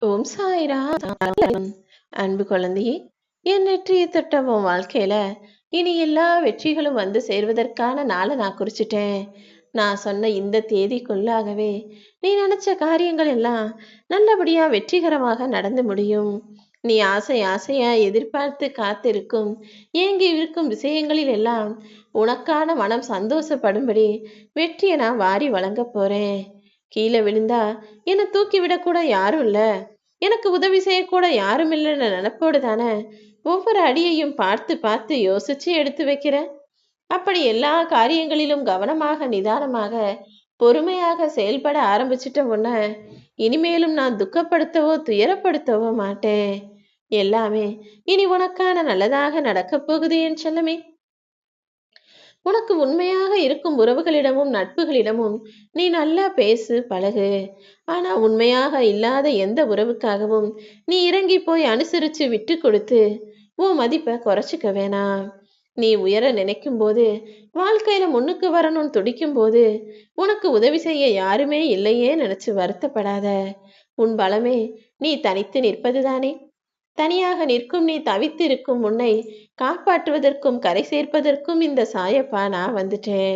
ஓம் சாய்ராம். அன்பு குழந்தையே, என் நெற்றியை தொட்ட உன் வாழ்க்கையில இனி எல்லா வெற்றிகளும் வந்து சேர்வதற்கான நாளை நான் குறிச்சிட்டேன். நான் சொன்ன இந்த தேதிக்குள்ளாகவே நீ நினைச்ச காரியங்கள் எல்லாம் நல்லபடியா வெற்றிகரமாக நடந்து முடியும். நீ ஆசை ஆசையா எதிர்பார்த்து காத்திருக்கும் ஏங்கி இருக்கும் விஷயங்களில் எல்லாம் உனக்கான மனம் சந்தோஷப்படும்படி வெற்றியை நான் வாரி வழங்க போறேன். கீழே விழுந்தா என்னை தூக்கி விடக்கூட யாரும் இல்ல, எனக்கு உதவி செய்யக்கூட யாரும் இல்லைன்னு நினைப்போடு தானே ஒவ்வொரு அடியையும் பார்த்து பார்த்து யோசிச்சு எடுத்து வைக்கிற. அப்படி எல்லா காரியங்களிலும் கவனமாக நிதானமாக பொறுமையாக செயல்பட ஆரம்பிச்சிட்ட உன்ன இனிமேலும் நான் துக்கப்படுத்தவோ துயரப்படுத்தவோ மாட்டேன். எல்லாமே இனி உனக்கான நல்லதாக நடக்கப் போகுது என் செல்லமே. உனக்கு உண்மையாக இருக்கும் உறவுகளிடமும் நட்புகளிடமும் நீ நல்லா பேசு பழகு. ஆனா உண்மையாக இல்லாத எந்த உறவுக்காகவும் நீ இறங்கி போய் அனுசரிச்சு விட்டு கொடுத்து உன் மதிப்பை குறைச்சிக்க வேணாம். நீ உயர நினைக்கும் போது, வாழ்க்கையில முன்னுக்கு வரணும்னு துடிக்கும் போது உனக்கு உதவி செய்ய யாருமே இல்லையே நினைச்சு வருத்தப்படாத. உன் பலமே நீ தனித்து நிற்பதுதானே. தனியாக நிற்கும் நீ தவித்திருக்கும் உன்னை காப்பாற்றுவதற்கும் கரை சேர்ப்பதற்கும் இந்த சாயப்பா நான் வந்துட்டேன்.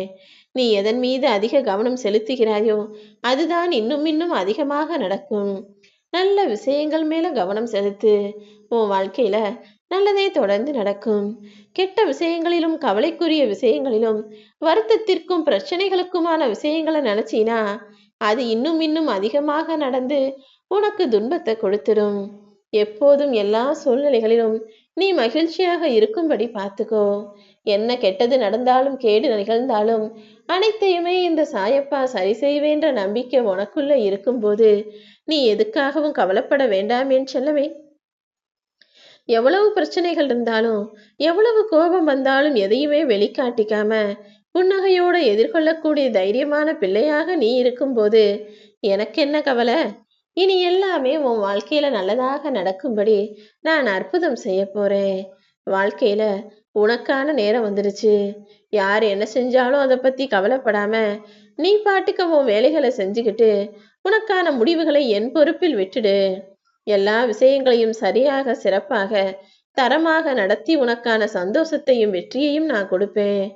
நீ எதன் மீது அதிக கவனம் செலுத்துகிறாயோ அதுதான் இன்னும் இன்னும் அதிகமாக நடக்கும். நல்ல விஷயங்கள் மேல கவனம் செலுத்து. உன் வாழ்க்கையில நல்லதே தொடர்ந்து நடக்கும். கெட்ட விஷயங்களிலும் கவலைக்குரிய விஷயங்களிலும் வருத்தத்திற்கும் பிரச்சனைகளுக்குமான விஷயங்களை நினைச்சினா அது இன்னும் இன்னும் அதிகமாக நடந்து உனக்கு துன்பத்தை கொடுத்துடும். எப்போதும் எல்லா சூழ்நிலைகளிலும் நீ மகிழ்ச்சியாக இருக்கும்படி பார்த்துக்கோ. என்ன கெட்டது நடந்தாலும் கேடு நிகழ்ந்தாலும் அனைத்தையுமே இந்த சாயப்பா சரி செய்வேன்ற நம்பிக்கை உனக்குள்ள இருக்கும்போது நீ எதுக்காகவும் கவலைப்பட வேண்டாம் என் செல்லவே. எவ்வளவு பிரச்சனைகள் இருந்தாலும் எவ்வளவு கோபம் வந்தாலும் எதையுமே வெளிக்காட்டிக்காம புன்னகையோட எதிர்கொள்ளக்கூடிய தைரியமான பிள்ளையாக நீ இருக்கும்போது எனக்கு என்ன கவலை. இனி எல்லாமே உன் வாழ்க்கையில நல்லதாக நடக்கும்படி நான் அற்புதம் செய்ய போறேன். வாழ்க்கையில உனக்கான நேரம் வந்துடுச்சு. யார் என்ன செஞ்சாலும் அதை பத்தி கவலைப்படாம நீ பாட்டுக்க உன் வேலைகளை செஞ்சுக்கிட்டு உனக்கான முடிவுகளை என் பொறுப்பில் விட்டுடு. எல்லா விஷயங்களையும் சரியாக சிறப்பாக தரமாக நடத்தி உனக்கான சந்தோஷத்தையும் வெற்றியையும் நான் கொடுப்பேன்.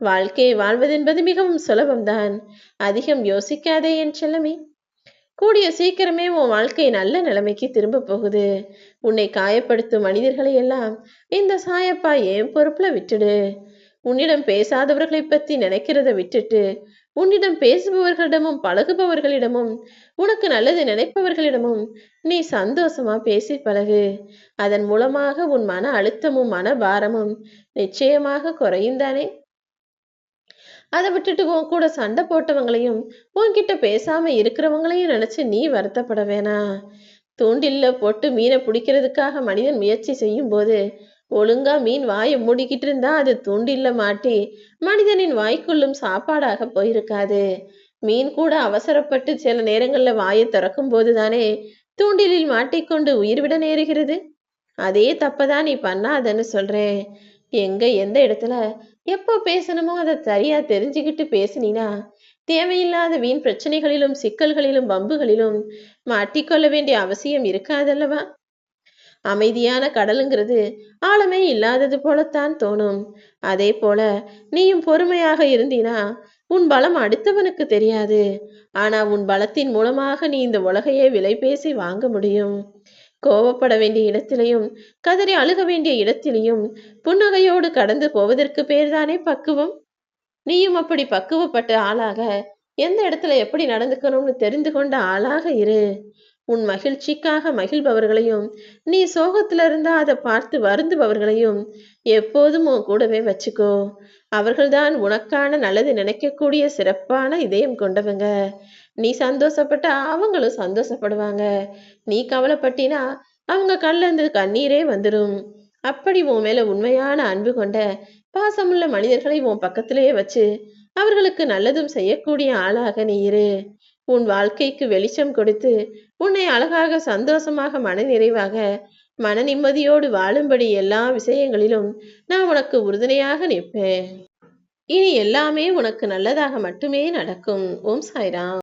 வாழ்க்கையை வாழ்வதென்பது மிகவும் சுலபம்தான். அதிகம் யோசிக்காதே என் செல்லமே. கூடிய சீக்கிரமே உன் வாழ்க்கை நல்ல நிலைமைக்கு திரும்ப போகுது. உன்னை காயப்படுத்தும் மனிதர்களை எல்லாம் இந்த சாயப்பா என் பொறுப்புல விட்டுடு. உன்னிடம் பேசாதவர்களை பத்தி நினைக்கிறத விட்டுட்டு உன்னிடம் பேசுபவர்களிடமும் பழகுபவர்களிடமும் உனக்கு நல்லது நினைப்பவர்களிடமும் நீ சந்தோஷமா பேசி பழகு. அதன் மூலமாக உன் மன அழுத்தமும் மன பாரமும் நிச்சயமாக குறையும் தானே. அதை விட்டுட்டு உன் கூட சண்டை போட்டவங்களையும் உன்கிட்ட பேசாம இருக்கிறவங்களையும் நினைச்சு நீ வருத்தப்பட வேணாம். தூண்டில்ல போட்டு மீனை பிடிக்கிறதுக்காக மனிதன் முயற்சி செய்யும் போது ஒழுங்கா மீன் வாயை மூடிக்கிட்டு இருந்தா அது தூண்டில்ல மாட்டி மனிதனின் வாய்க்குள்ளும் சாப்பாடாக போயிருக்காது. மீன் கூட அவசரப்பட்டு சில நேரங்கள்ல வாயை திறக்கும் போதுதானே தூண்டிலில் மாட்டிக்கொண்டு உயிர்விட நேருகிறது. அதே தப்பதான் நீ பண்ணாதன்னு சொல்றேன். எங்க எந்த இடத்துல எப்போ பேசணுமோ அதை சரியா தெரிஞ்சுக்கிட்டு பேசினா தேவையில்லாத வீண் பிரச்சனைகளிலும் சிக்கல்களிலும் வம்புகளிலும் மாட்டிக்கொள்ள வேண்டிய அவசியம் இருக்காதல்லவா. அமைதியான கடலுங்கிறது ஆழமே இல்லாதது போலத்தான் தோணும். அதே போல நீயும் பொறுமையாக இருந்தீனா உன் பலம் அடுத்தவனுக்கு தெரியாது. ஆனா உன் பலத்தின் மூலமாக நீ இந்த உலகையே விலை பேசி வாங்க முடியும். கோவப்பட வேண்டிய இடத்திலையும் கதறி அழுக வேண்டிய இடத்திலையும் புன்னகையோடு கடந்து போவதற்கு பேர்தானே பக்குவம். நீயும் அப்படி பக்குவப்பட்ட ஆளாக எந்த இடத்துல எப்படி நடந்துக்கணும்னு தெரிந்து கொண்ட ஆளாக இரு. உன் மகிழ்ச்சிக்காக மகிழ்பவர்களையும் நீ சோகத்துல இருந்தா அதை பார்த்து வருந்துபவர்களையும் எப்போதும் உன் கூடவே வச்சுக்கோ. அவர்கள்தான் உனக்கான நல்லது நினைக்கக்கூடிய சிறப்பான இதயம் கொண்டவங்க. நீ சந்தோஷப்பட்ட அவங்களும் சந்தோஷப்படுவாங்க. நீ கவலைப்பட்டினா அவங்க கண்ல இருந்து கண்ணீரே வந்துடும். அப்படி உன் மேல உண்மையான அன்பு கொண்ட பாசமுள்ள மனிதர்களை உன் பக்கத்திலேயே வச்சு அவர்களுக்கு நல்லதும் செய்யக்கூடிய ஆளாக நீ இரு. உன் வாழ்க்கைக்கு வெளிச்சம் கொடுத்து உன்னை அழகாக சந்தோஷமாக மன நிறைவாக மன நிம்மதியோடு வாழும்படி எல்லா விஷயங்களிலும் நான் உனக்கு உறுதுணையாக நிற்பேன். இனி எல்லாமே உனக்கு நல்லதாக மட்டுமே நடக்கும். ஓம் சாய்ராம்.